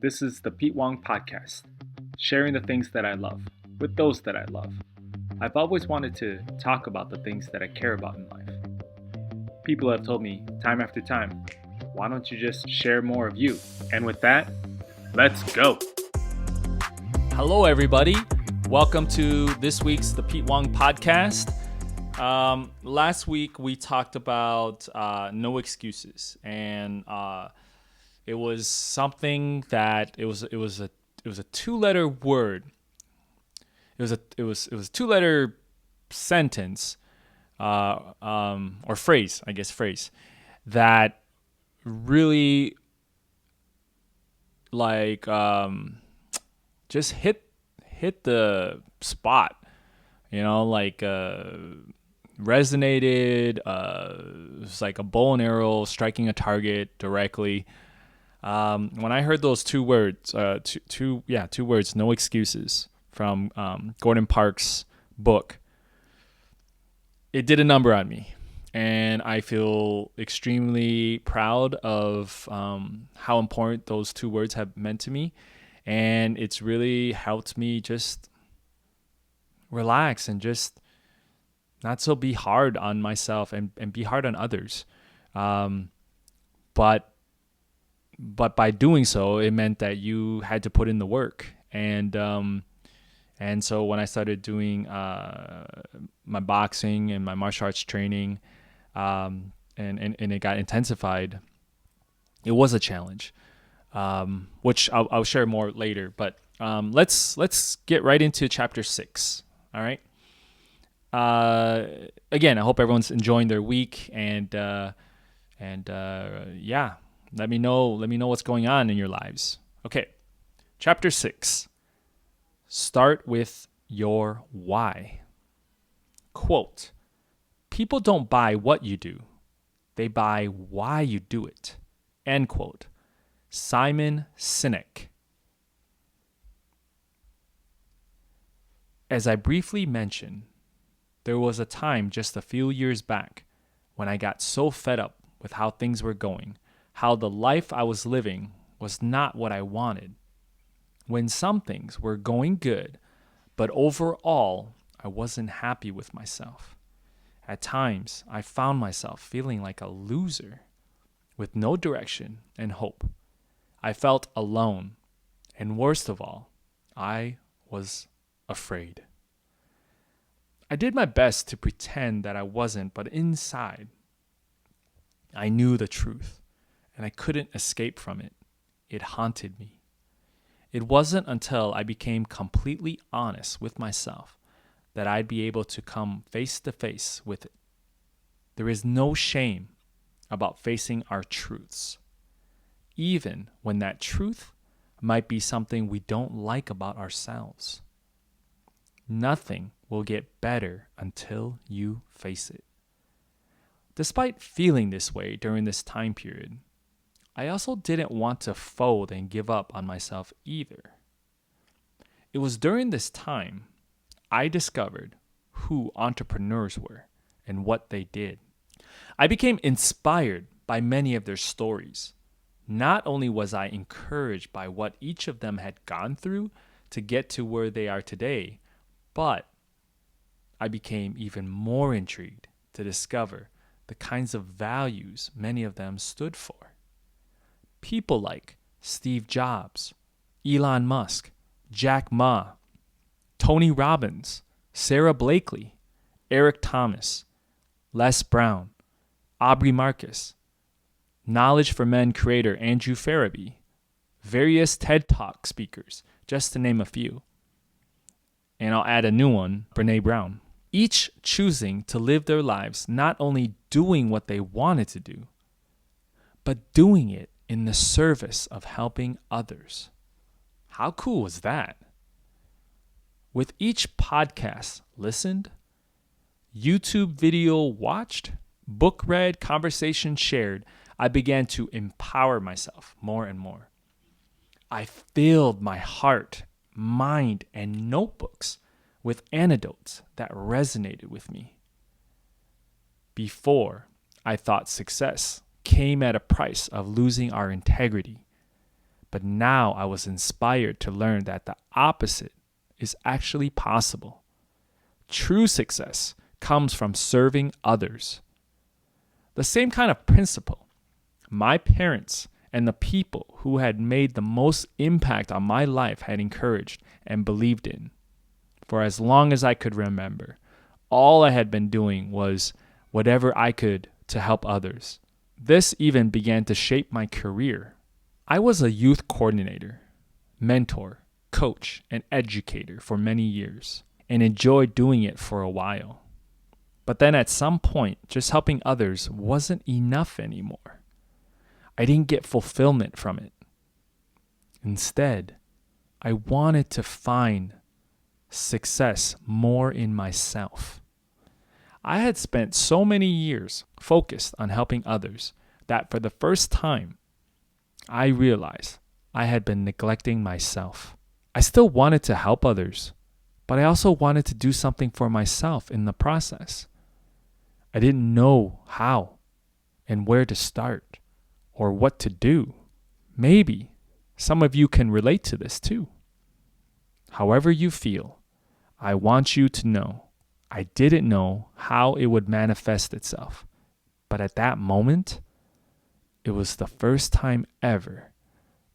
This is the Pete Wong Podcast, sharing the things that I love with those that I love. I've always wanted to talk about the things that I care about in life. People have told me time after time, why don't you just share more of you? And with that, let's go. Hello, everybody. Welcome to this week's The Pete Wong Podcast. Last week we talked about no excuses, and it was something that it was a two-letter word. It was a two-letter sentence or phrase, that really just hit the spot, resonated. It was like a bow and arrow striking a target directly. When I heard those two words, two words, no excuses, from Gordon Parks' book, it did a number on me. And I feel extremely proud of how important those two words have meant to me. And it's really helped me just relax and just not so be hard on myself and be hard on others. But by doing so, it meant that you had to put in the work. And so when I started doing my boxing and my martial arts training, and it got intensified, it was a challenge, which I'll share more later. But let's get right into chapter 6. All right. Again, I hope everyone's enjoying their week, and let me know what's going on in your lives. Okay, chapter 6. Start with your why. Quote, "People don't buy what you do. They buy why you do it." End quote. Simon Sinek. As I briefly mentioned, there was a time just a few years back when I got so fed up with how things were going, how the life I was living was not what I wanted. When some things were going good, but overall, I wasn't happy with myself. At times, I found myself feeling like a loser with no direction and hope. I felt alone, and worst of all, I was afraid. I did my best to pretend that I wasn't, but inside, I knew the truth, and I couldn't escape from it. It haunted me. It wasn't until I became completely honest with myself that I'd be able to come face to face with it. There is no shame about facing our truths, even when that truth might be something we don't like about ourselves. Nothing will get better until you face it. Despite feeling this way during this time period, I also didn't want to fold and give up on myself either. It was during this time I discovered who entrepreneurs were and what they did. I became inspired by many of their stories. Not only was I encouraged by what each of them had gone through to get to where they are today, but I became even more intrigued to discover the kinds of values many of them stood for. People like Steve Jobs, Elon Musk, Jack Ma, Tony Robbins, Sarah Blakely, Eric Thomas, Les Brown, Aubrey Marcus, Knowledge for Men creator Andrew Farabee, various TED Talk speakers, just to name a few. And I'll add a new one, Brene Brown. Each choosing to live their lives not only doing what they wanted to do, but doing it in the service of helping others. How cool was that? With each podcast listened, YouTube video watched, book read, conversation shared, I began to empower myself more and more. I filled my heart, mind, and notebooks with anecdotes that resonated with me. Before, I thought success came at a price of losing our integrity. But now I was inspired to learn that the opposite is actually possible. True success comes from serving others. The same kind of principle my parents and the people who had made the most impact on my life had encouraged and believed in. For as long as I could remember, all I had been doing was whatever I could to help others. This even began to shape my career. I was a youth coordinator, mentor, coach, and educator for many years, and enjoyed doing it for a while. But then at some point, just helping others wasn't enough anymore. I didn't get fulfillment from it. Instead, I wanted to find success more in myself. I had spent so many years focused on helping others that for the first time, I realized I had been neglecting myself. I still wanted to help others, but I also wanted to do something for myself in the process. I didn't know how and where to start or what to do. Maybe some of you can relate to this too. However you feel, I want you to know I didn't know how it would manifest itself. But at that moment, it was the first time ever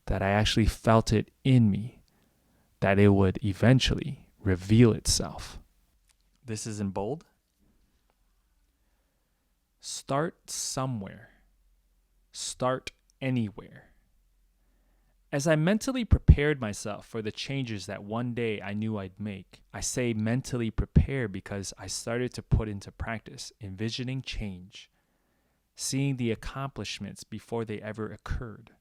that I actually felt it in me that it would eventually reveal itself. This is in bold. Start somewhere. Start anywhere. As I mentally prepared myself for the changes that one day I knew I'd make, I say mentally prepare because I started to put into practice envisioning change, seeing the accomplishments before they ever occurred.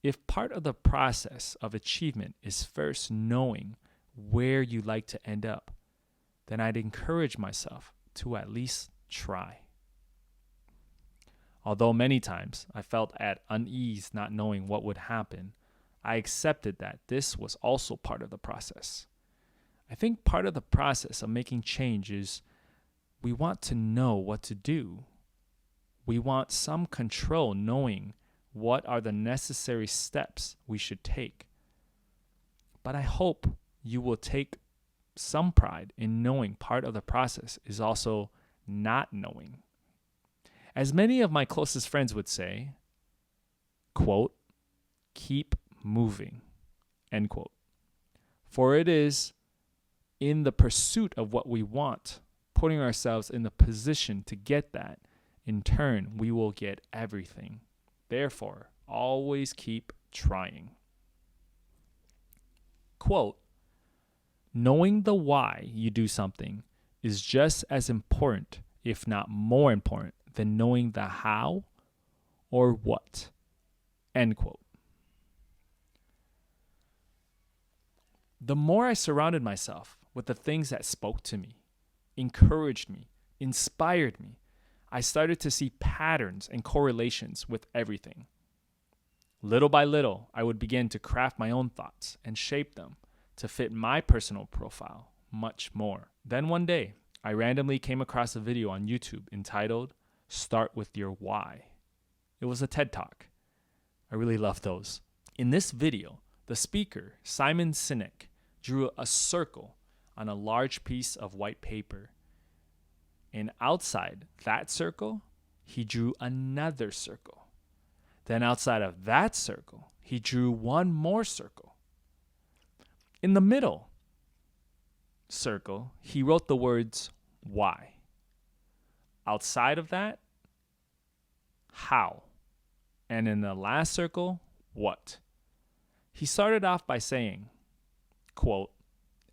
If part of the process of achievement is first knowing where you'd like to end up, then I'd encourage myself to at least try. Although many times I felt at unease not knowing what would happen, I accepted that this was also part of the process. I think part of the process of making change is we want to know what to do. We want some control knowing what are the necessary steps we should take. But I hope you will take some pride in knowing part of the process is also not knowing. As many of my closest friends would say, quote, keep moving, end quote. For it is in the pursuit of what we want, putting ourselves in the position to get that, in turn, we will get everything. Therefore, always keep trying. Quote, knowing the why you do something is just as important, if not more important, than knowing the how or what. End quote. The more I surrounded myself with the things that spoke to me, encouraged me, inspired me, I started to see patterns and correlations with everything. Little by little, I would begin to craft my own thoughts and shape them to fit my personal profile much more. Then one day, I randomly came across a video on YouTube entitled Start with Your Why. It was a TED Talk. I really love those. In this video, the speaker, Simon Sinek, drew a circle on a large piece of white paper. And outside that circle, he drew another circle. Then outside of that circle, he drew one more circle. In the middle circle, he wrote the words, why. Outside of that, how. And in the last circle, what. He started off by saying, quote,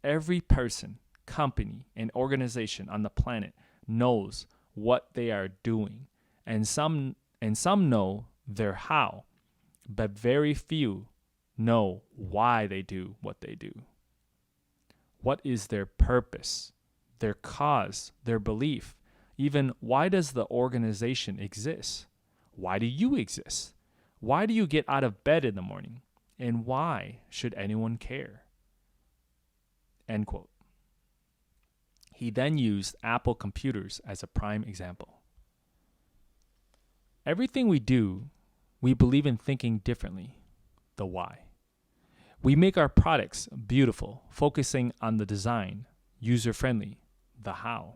every person, company, and organization on the planet knows what they are doing, and some know their how, but very few know why they do what they do. What is their purpose, their cause, their belief? Even why does the organization exist? Why do you exist? Why do you get out of bed in the morning? And why should anyone care? End quote. He then used Apple computers as a prime example. Everything we do, we believe in thinking differently. the why. We make our products beautiful, focusing on the design, user-friendly, the how.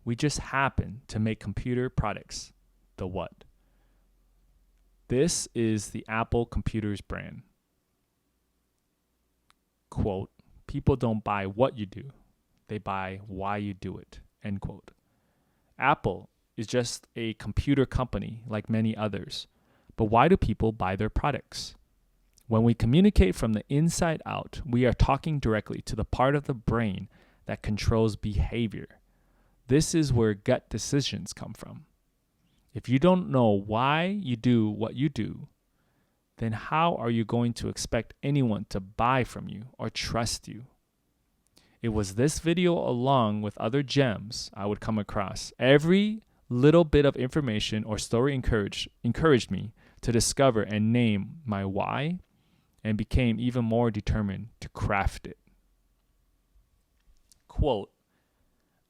We just happen to make computer products, the what. This is the Apple Computers brand. Quote, people don't buy what you do, they buy why you do it, end quote. Apple is just a computer company like many others, but why do people buy their products? When we communicate from the inside out, we are talking directly to the part of the brain that controls behavior. This is where gut decisions come from. If you don't know why you do what you do, then how are you going to expect anyone to buy from you or trust you? It was this video along with other gems I would come across. Every little bit of information or story encouraged me to discover and name my why, and became even more determined to craft it. Quote,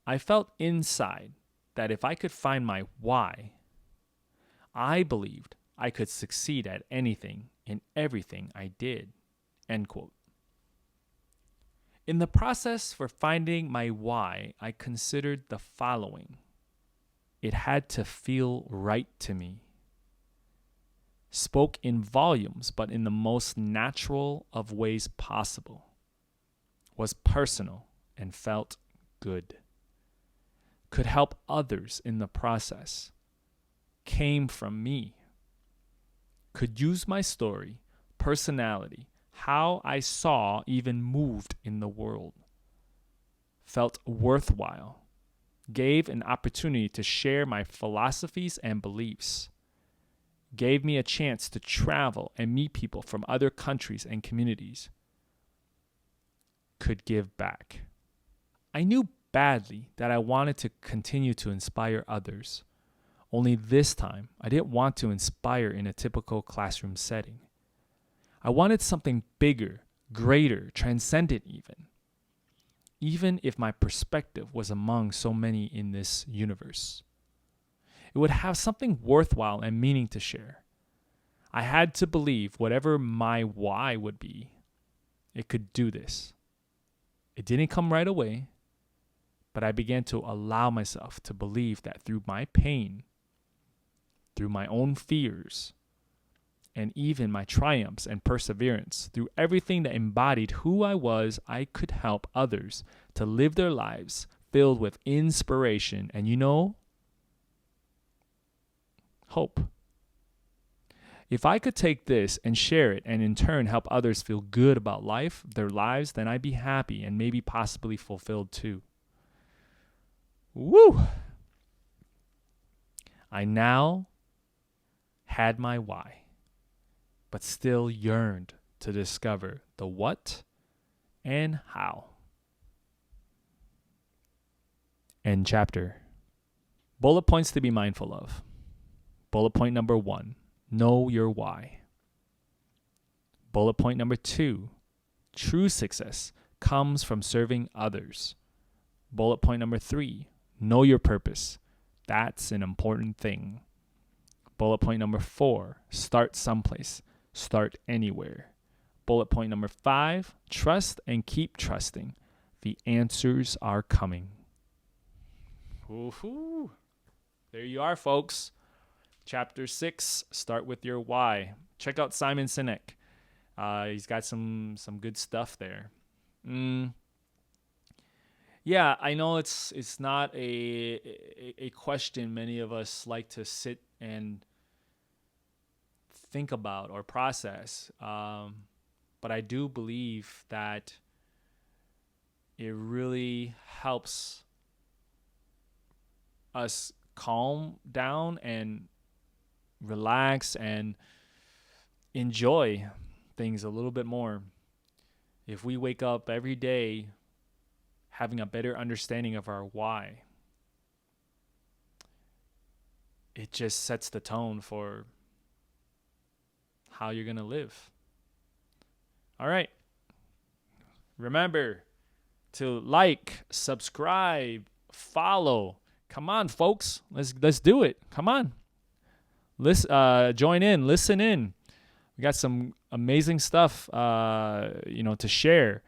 I felt inside that if I could find my why, I believed I could succeed at anything and everything I did, end quote. In the process for finding my why, I considered the following. It had to feel right to me. Spoke in volumes, but in the most natural of ways possible. Was personal and felt good. Could help others in the process. Came from me. Could use my story, personality, how I saw even moved in the world. Felt worthwhile. Gave an opportunity to share my philosophies and beliefs. Gave me a chance to travel and meet people from other countries and communities. Could give back. I knew badly that I wanted to continue to inspire others. Only this time, I didn't want to inspire in a typical classroom setting. I wanted something bigger, greater, transcendent even. Even if my perspective was among so many in this universe. It would have something worthwhile and meaning to share. I had to believe whatever my why would be, it could do this. It didn't come right away, but I began to allow myself to believe that through my pain, through my own fears, and even my triumphs and perseverance, through everything that embodied who I was, I could help others to live their lives filled with inspiration and, hope. If I could take this and share it and in turn help others feel good about life, their lives, then I'd be happy and maybe possibly fulfilled too. Woo! I now had my why, but still yearned to discover the what and how. End chapter. Bullet points to be mindful of. Bullet point number 1, know your why. Bullet point number 2, true success comes from serving others. Bullet point number 3, know your purpose. That's an important thing. Bullet point number 4, start someplace. Start anywhere. Bullet point number 5, trust and keep trusting. The answers are coming. Woohoo! There you are, folks. Chapter 6, start with your why. Check out Simon Sinek. He's got some good stuff there. Yeah, I know it's not a question many of us like to sit and think about or process. But I do believe that it really helps us calm down and relax and enjoy things a little bit more. If we wake up every day having a better understanding of our why, it just sets the tone for how you're going to live. All right. Remember to like, subscribe, follow. Come on, folks. Let's do it. Come on. Join in, listen in. we got some amazing stuff, to share.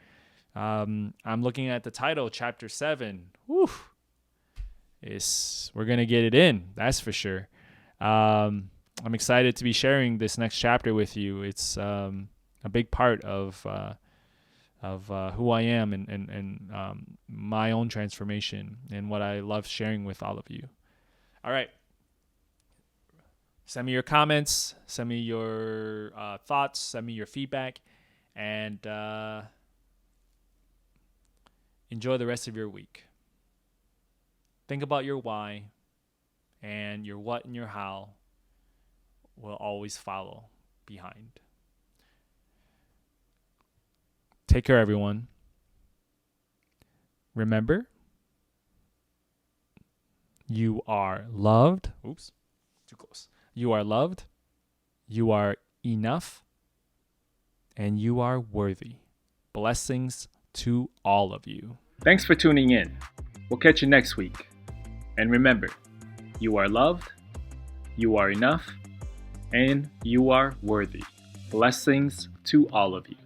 I'm looking at the title, Chapter 7. Whew. We're going to get it in, that's for sure. I'm excited to be sharing this next chapter with you. It's a big part of who I am and my own transformation and what I love sharing with all of you. All right. Send me your comments. Send me your thoughts. Send me your feedback. And enjoy the rest of your week. Think about your why, and your what and your how will always follow behind. Take care, everyone. Remember, you are loved. Oops, too close. You are loved, you are enough, and you are worthy. Blessings to all of you. Thanks for tuning in. We'll catch you next week. And remember, you are loved, you are enough, and you are worthy. Blessings to all of you.